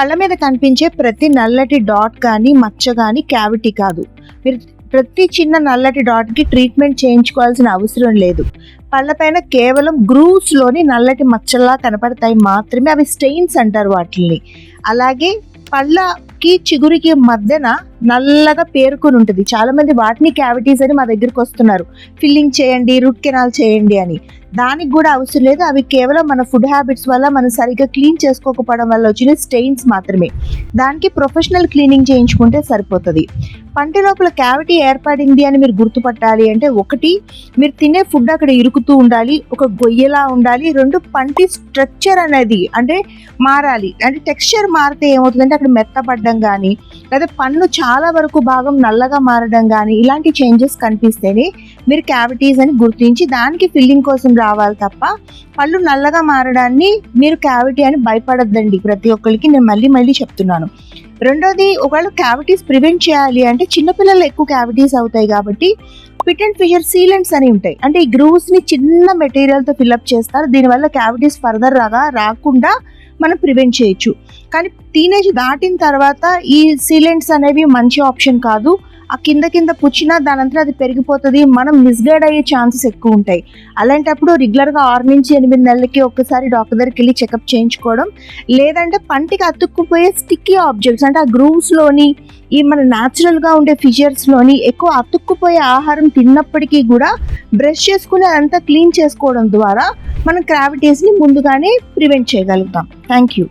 పళ్ళ మీద కనిపించే ప్రతి నల్లటి డాట్ కానీ మచ్చ కానీ క్యావిటీ కాదు. మీరు ప్రతి చిన్న నల్లటి డాట్కి ట్రీట్మెంట్ చేయించుకోవాల్సిన అవసరం లేదు. పళ్ళపైన కేవలం గ్రూవ్స్లోని నల్లటి మచ్చల్లా కనపడతాయి మాత్రమే, అవి స్టెయిన్స్ అంటారు వాటిని. అలాగే పళ్ళకి చిగురికి మధ్యన నల్లగా పేరుకొని ఉంటుంది. చాలామంది వాటిని క్యావిటీస్ అని మా దగ్గరికి వస్తున్నారు, ఫిల్లింగ్ చేయండి, రూట్ కెనాల్ చేయండి అని. దానికి కూడా అవసరం లేదు. అవి కేవలం మన ఫుడ్ హ్యాబిట్స్ వల్ల మనం సరిగ్గా క్లీన్ చేసుకోకపోవడం వల్ల వచ్చిన స్టెయిన్స్ మాత్రమే. దానికి ప్రొఫెషనల్ క్లీనింగ్ చేయించుకుంటే సరిపోతుంది. పంటి లోపల క్యావిటీ ఏర్పడింది అని మీరు గుర్తుపట్టాలి అంటే, ఒకటి, మీరు తినే ఫుడ్ అక్కడ ఇరుకుతూ ఉండాలి, ఒక గొయ్యలా ఉండాలి. రెండు, పంటి స్ట్రక్చర్ అనేది అంటే మారాలి. అంటే టెక్స్చర్ మారితే ఏమవుతుందంటే అక్కడ మెత్తపడడం కానీ, లేదా పన్ను చాలా వరకు భాగం నల్లగా మారడం కానీ, ఇలాంటి చేంజెస్ కనిపిస్తేనే మీరు క్యావిటీస్ అని గుర్తించి దానికి ఫిల్లింగ్ కోసం రావాలి తప్ప పళ్ళు నల్లగా మారడాన్ని మీరు క్యావిటీ అని భయపడద్దండి. ప్రతి ఒక్కరికి నేను మళ్ళీ చెప్తున్నాను. రెండోది, ఒకవేళ క్యావిటీస్ ప్రివెంట్ చేయాలి అంటే, చిన్నపిల్లలు ఎక్కువ క్యావిటీస్ అవుతాయి కాబట్టి పిట్ అండ్ ఫిషర్ సీలెంట్స్ అని ఉంటాయి. అంటే ఈ గ్రూవ్స్ని చిన్న మెటీరియల్తో ఫిల్అప్ చేస్తారు. దీనివల్ల క్యావిటీస్ ఫర్దర్ రాకుండా మనం ప్రివెంట్ చేయొచ్చు. కానీ టీనేజ్ దాటిన తర్వాత ఈ సీలెంట్స్ అనేవి మంచి ఆప్షన్ కాదు. ఆ కింద పుచ్చినా దానంతా అది పెరిగిపోతుంది, మనం మిస్గైడ్ అయ్యే ఛాన్సెస్ ఎక్కువ ఉంటాయి. అలాంటప్పుడు రెగ్యులర్గా 6 నుంచి 8 నెలలకి ఒక్కసారి డాక్టర్ దగ్గరికి వెళ్ళి చెకప్ చేయించుకోవడం. లేదంటే పంటికి అతుక్కుపోయే స్టిక్కీ ఆబ్జెక్ట్స్ అంటే ఆ గ్రూవ్స్లోని ఈ మన న్యాచురల్గా ఉండే ఫిషర్స్లోని ఎక్కువ అతుక్కుపోయే ఆహారం తిన్నప్పటికీ కూడా బ్రష్ చేసుకుని అదంతా క్లీన్ చేసుకోవడం ద్వారా మనం క్యావిటీస్ని ముందుగానే ప్రివెంట్ చేయగలుగుతాం. Thank you.